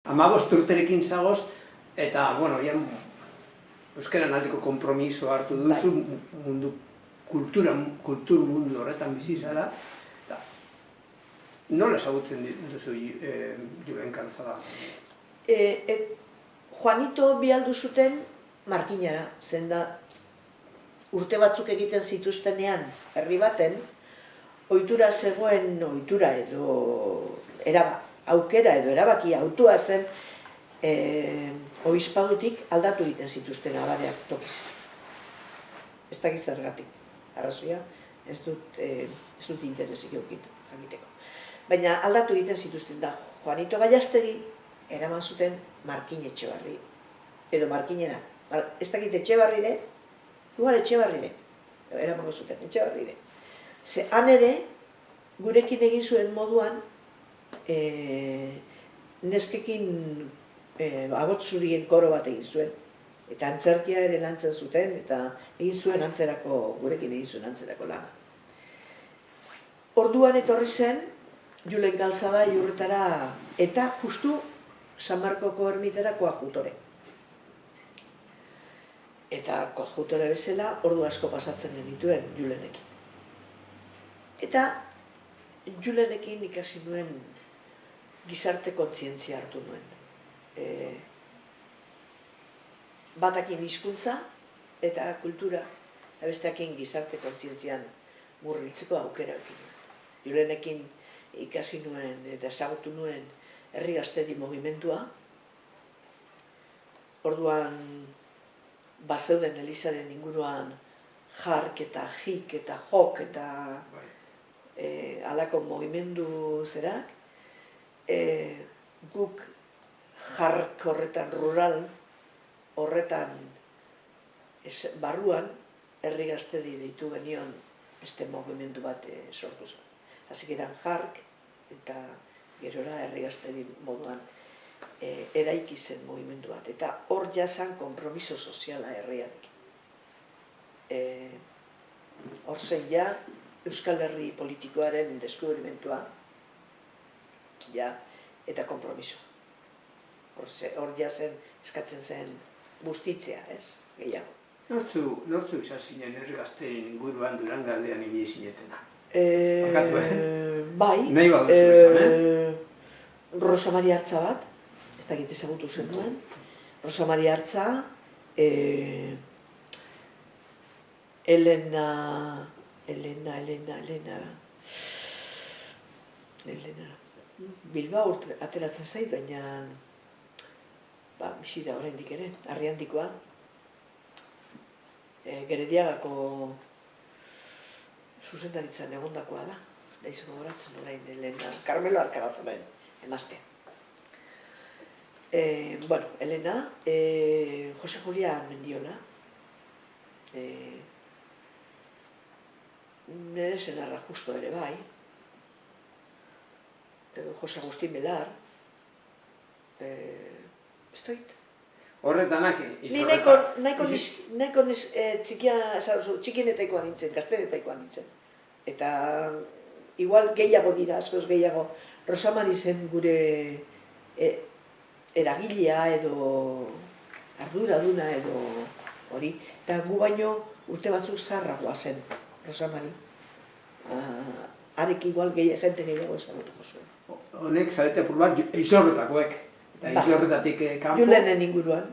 15 urterekin zagoz, eta, bueno, euskaran aldeko kompromiso hartu duzu, kultur mundu horretan bizi zara, eta nola ezagutzen duzu Julen Calzada? Juanito bialdu zuten Markinara, zen da urte batzuk egiten zituztenean herri baten, ohitura zegoen, ohitura edo aukera edo erabakia autua zen obispadutik aldatu egiten zituzten abadeak tokiz. Ez dakit zergatik, arrazoia, ez dut interesik egiteko. Baina aldatu egiten zituzten da, Juanito Gallastegi eraman zuten Markin Etxebarri, edo Markinera. Ez dakit Etxebarrire, igual Etxebarrire, eramango zuten Etxebarrire. Ze han ere, gurekin egin zuen moduan, neskekin abotz-zurien koro bat egin zuen. Eta antzerkia ere lantzen zuten, eta egin zuen gurekin egin zuen antzerako lana. Orduan etorri zen, Julen Calzada Iurretara, eta justu San Markoko ermitera koadjutore. Eta koadjutore bezala, ordu asko pasatzen genituen Julenekin. Eta Julenekin ikasi nuen gizarte kontzientzia hartu nuen. Batakin hizkuntza eta kultura, besteakin gizarte kontzientzian murgiltzeko aukera ekin. Julenekin ikasi nuen eta ezagutu nuen herri gaztedi mugimendua. Orduan bazeuden Elizaren inguruan jark eta jik eta jok eta halako mugimendu zerak. Guk jark horretan rural horretan barruan herri gaztedi deitu genion beste mugimendu bat sortu zen. Hasieran jark eta gerora herri gaztedi moduan eraiki zen mugimendu bat. Eta hor jasan konpromiso soziala herriarekin. Hor zen ja Euskal Herri politikoaren deskubrimentua eta konpromiso. Hor jasen eskatzen zen bustitzea, ez? Gehiago. Nortzu izan zinen herri gazteen inguruan Durangaldean ibili zinetena? Bai, nahi baduzu esan, Rosa Maria Artza bat, ez dakit ezagutu zenuen, Rosa Maria Artza, Elena, Bilbao ateratzen zait, baina bizi da oraindik ere, Arriandikoa, Gerediagako zuzendaritzan egondakoa da, nahiz gogoratzen orain Elena, Carmelo Arkarazaren emaztea. Elena, Jose Julia Mendiola, nire senarra justo ere bai, Jose Agustin Belar, ez doit. Horretanak Ni nahiko txikienetaikoa nintzen, gaztenetaikoa nintzen. Eta igual gehiago dira, askoz gehiago. Rosa Mari zen gure eragilea edo arduraduna edo hori. Eta gu baino urte batzuk zaharragoa zen Rosa Mari. Arek igual jente gehiago ezagutuko zuen. Honek zarete apur bat Izorretakoek. Eta Izorretatik kanpo. Julenen inguruan.